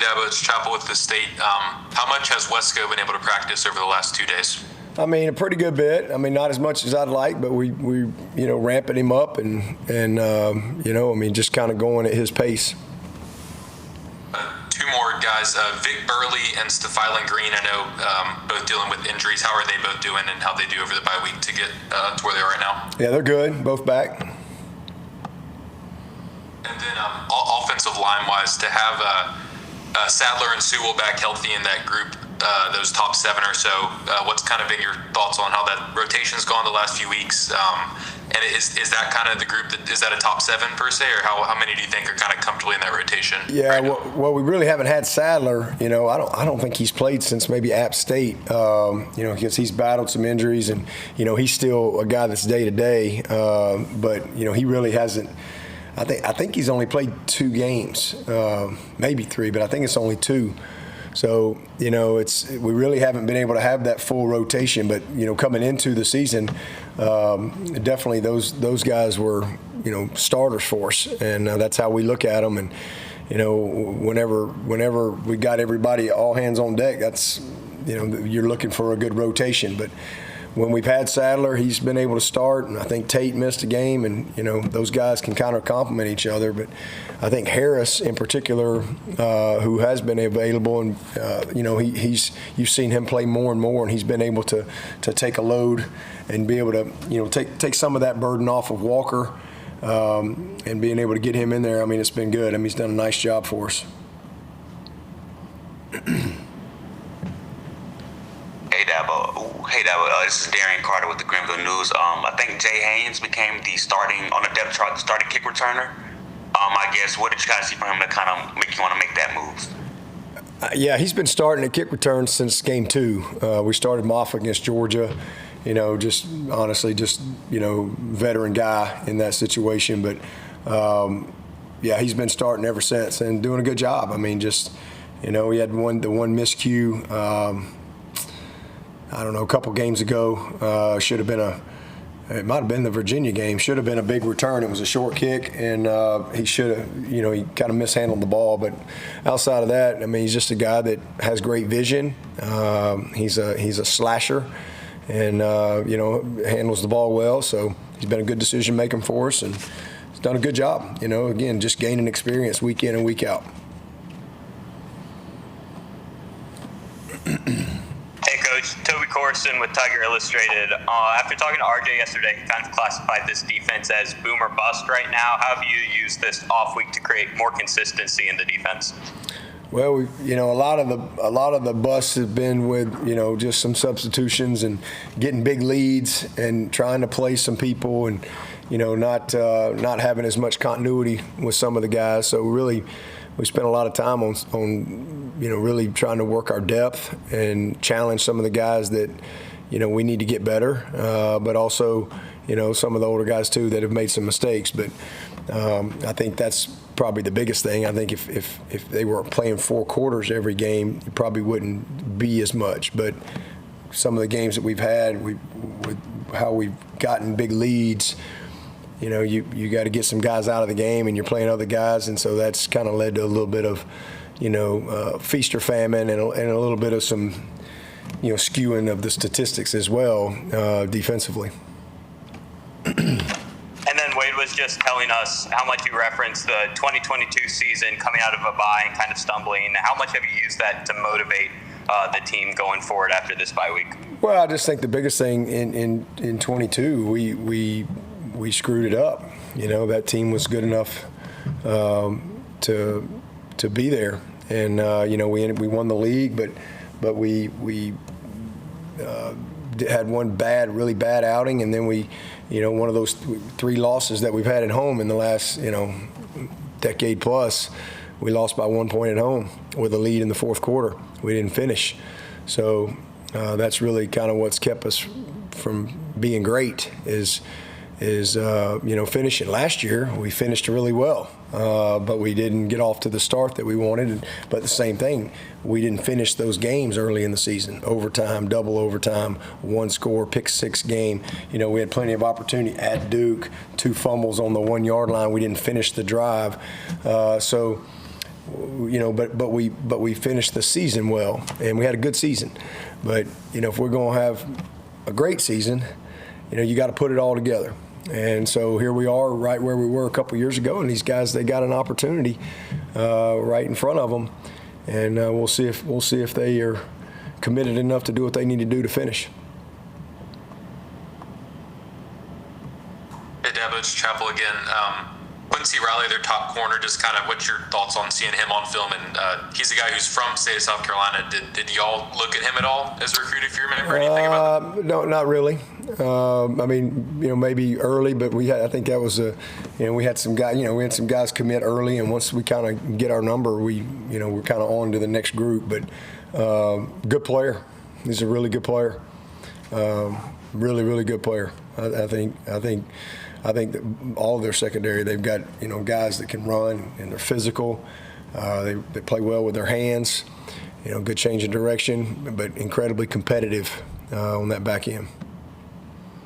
Dabo. It's Chapel with the State. How much has Wesco been able to practice over the last 2 days? I mean, a pretty good bit. I mean, not as much as I'd like, but we ramping him up and just kind of going at his pace. Two more guys, Vic Burley and Stephiylan Green. I know both dealing with injuries. How are they both doing, and how they do over the bye week to get to where they are right now? Yeah, they're good. Both back. And then offensive line-wise, to have Sadler and Sewell back healthy in that group, those top 7 or so, what's kind of been your thoughts on how that rotation's gone the last few weeks? And is that kind of the group is that a top 7 per se, or how many do you think are kind of comfortably in that rotation? Yeah, right well, we really haven't had Sadler. I don't think he's played since maybe App State. Because he's battled some injuries, and he's still a guy that's day to day. But he really hasn't. I think he's only played 2 games, maybe 3, but I think it's only 2. So, we really haven't been able to have that full rotation. But, coming into the season, definitely those guys were, starters for us. And that's how we look at them. And, whenever we got everybody all hands on deck, that's, you're looking for a good rotation. But when we've had Sadler, he's been able to start, and I think Tate missed a game, and those guys can kind of complement each other. But I think Harris, in particular, who has been available, and you've seen him play more and more, and he's been able to take a load and be able to take some of that burden off of Walker, and being able to get him in there. I mean, it's been good. I mean, he's done a nice job for us. Hey Dabo, this is Darian Carter with the Greenville News. I think Jay Haynes became the starting kick returner. I guess, what did you guys see from him to kind of make you want to make that move? Yeah, he's been starting at kick return since game 2. We started him off against Georgia. Just veteran guy in that situation. But yeah, he's been starting ever since and doing a good job. I mean, he had the one miscue. I don't know, a couple games ago, it might have been the Virginia game, should have been a big return. It was a short kick, and he should have, he kind of mishandled the ball. But outside of that, I mean, he's just a guy that has great vision. He's a slasher, and, handles the ball well. So he's been a good decision maker for us, and he's done a good job, again, just gaining experience week in and week out. Toby Corson with Tiger Illustrated. After talking to RJ yesterday, he kind of classified this defense as boom or bust right now. How have you used this off week to create more consistency in the defense? Well, a lot of the busts have been with just some substitutions and getting big leads and trying to play some people and not having as much continuity with some of the guys. So really, we spent a lot of time on really trying to work our depth and challenge some of the guys that, we need to get better. But also, some of the older guys too that have made some mistakes. But I think that's probably the biggest thing. I think if they were playing 4 quarters every game, it probably wouldn't be as much. But some of the games that we've had, with how we've gotten big leads, you got to get some guys out of the game, and you're playing other guys, and so that's kind of led to a little bit of, feast or famine, and a little bit of some, skewing of the statistics as well, defensively. And then Wade was just telling us how much you referenced the 2022 season coming out of a bye and kind of stumbling. How much have you used that to motivate the team going forward after this bye week? Well, I just think the biggest thing in 22, we screwed it up. That team was good enough to be there, and we won the league, but we had one really bad outing, and then we, one of those 3 losses that we've had at home in the last decade plus, we lost by 1 point at home with a lead in the 4th quarter. We didn't finish, so that's really kind of what's kept us from being great is finishing. Last year we finished really well, but we didn't get off to the start that we wanted. But the same thing, we didn't finish those games early in the season. Overtime, double overtime, 1-score, pick-6 game. We had plenty of opportunity at Duke, 2 fumbles on the 1-yard line. We didn't finish the drive. So but we finished the season well, and we had a good season. But if we're going to have a great season, you got to put it all together. And so here we are, right where we were a couple years ago, and these guys, they got an opportunity right in front of them, and we'll see if they are committed enough to do what they need to do to finish. Hey, Dabo, it's Chapel again. Quincy Riley, their top corner, just kind of what's your thoughts on seeing him on film? And he's a guy who's from the state of South Carolina. Did y'all look at him at all as a recruit, if you remember anything about that? No, not really. I mean, maybe early, but I think that was we had some guys commit early, and once we kind of get our number, we're kind of on to the next group. But good player. He's a really good player. Really, really good player. I think that all of their secondary, they've got guys that can run and they're physical. They play well with their hands. Good change of direction, but incredibly competitive on that back end.